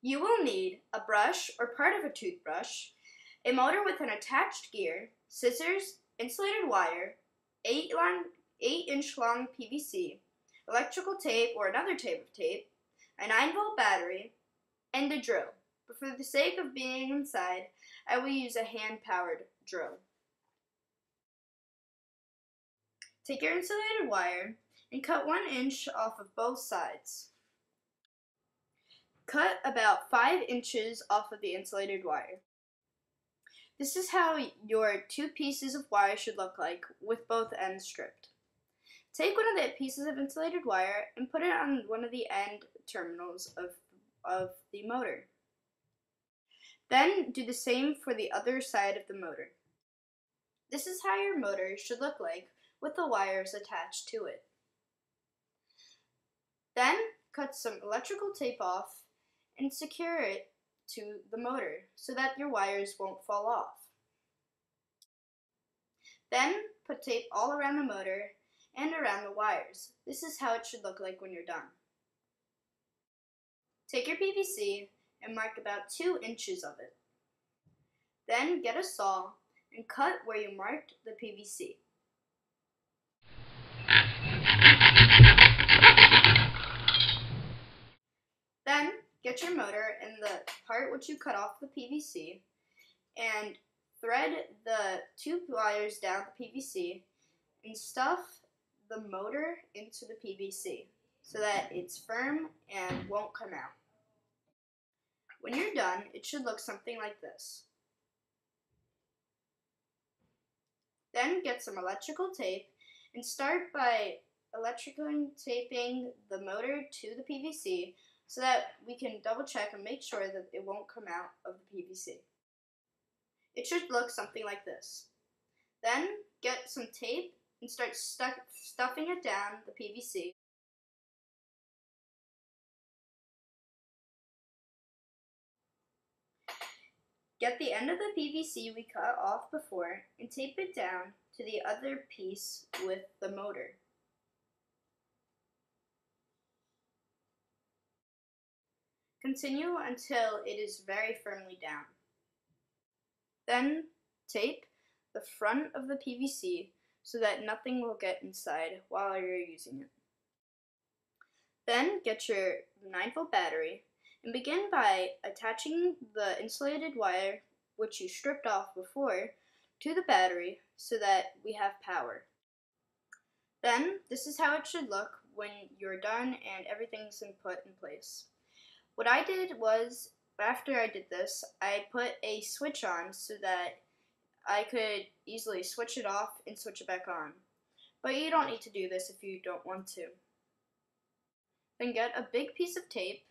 You will need a brush or part of a toothbrush, a motor with an attached gear, scissors, insulated wire, 8-inch long PVC, electrical tape or another type of tape, a 9-volt battery, and a drill. But for the sake of being inside, I will use a hand-powered drill. Take your insulated wire and cut 1 inch off of both sides. Cut about 5 inches off of the insulated wire. This is how your 2 pieces of wire should look like, with both ends stripped. Take one of the pieces of insulated wire and put it on one of the end terminals of the motor. Then do the same for the other side of the motor. This is how your motor should look like with the wires attached to it. Then cut some electrical tape off and secure it to the motor so that your wires won't fall off. Then put tape all around the motor and around the wires. This is how it should look like when you're done. Take your PVC and mark about 2 inches of it. Then get a saw and cut where you marked the PVC. Then get your motor and the part which you cut off the PVC and thread the 2 wires down the PVC and stuff the motor into the PVC so that it's firm and won't come out. When you're done, it should look something like this. Then get some electrical tape and start by electrically taping the motor to the PVC so that we can double check and make sure that it won't come out of the PVC. It should look something like this. Then get some tape and start stuffing it down the PVC. Get the end of the PVC we cut off before and tape it down to the other piece with the motor. Continue until it is very firmly down. Then tape the front of the PVC so that nothing will get inside while you're using it. Then get your 9-volt battery and begin by attaching the insulated wire, which you stripped off before, to the battery so that we have power. Then this is how it should look when you're done and everything's been put in place. What I did was, after I did this, I put a switch on so that I could easily switch it off and switch it back on. But you don't need to do this if you don't want to. Then get a big piece of tape.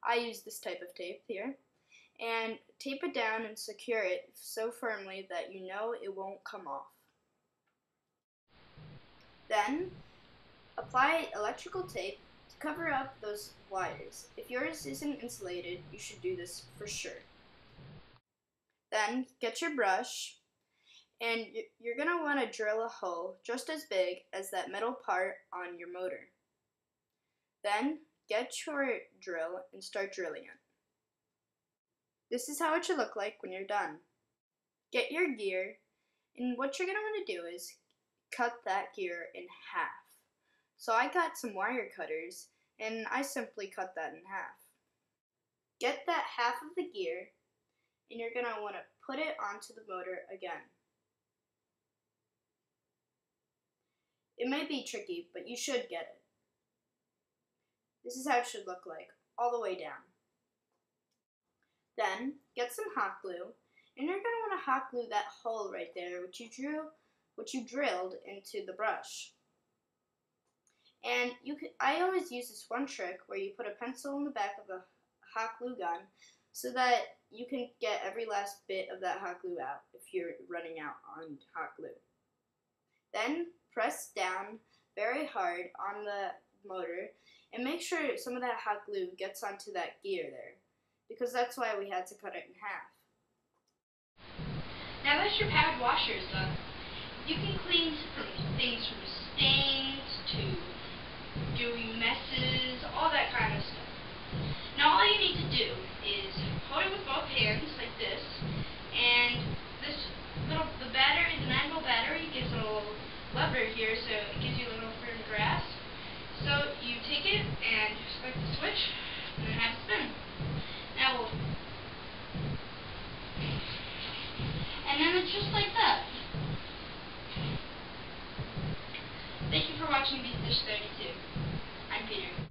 I use this type of tape here, and tape it down and secure it so firmly that you know it won't come off. Then apply electrical tape to cover up those wires. If yours isn't insulated, you should do this for sure. Then get your brush, and you're going to want to drill a hole just as big as that metal part on your motor. Then get your drill and start drilling it. This is how it should look like when you're done. Get your gear, and what you're going to want to do is cut that gear in half. So I got some wire cutters, and I simply cut that in half. Get that half of the gear, and you're going to want to put it onto the motor again. It may be tricky, but you should get it. This is how it should look like, all the way down. Then, get some hot glue, and you're going to want to hot glue that hole right there, which you drilled into the brush. And I always use this one trick where you put a pencil in the back of the hot glue gun so that you can get every last bit of that hot glue out if you're running out on hot glue. Then, press down very hard on the motor and make sure some of that hot glue gets onto that gear there, because that's why we had to cut it in half. Now that your pad washer is done, you can clean things from stains to doing messes, all that kind of stuff. Now all you need to do is switch, and then have it spin. Now we'll, and then it's just like that. Thank you for watching Beat Dish 32. I'm Peter.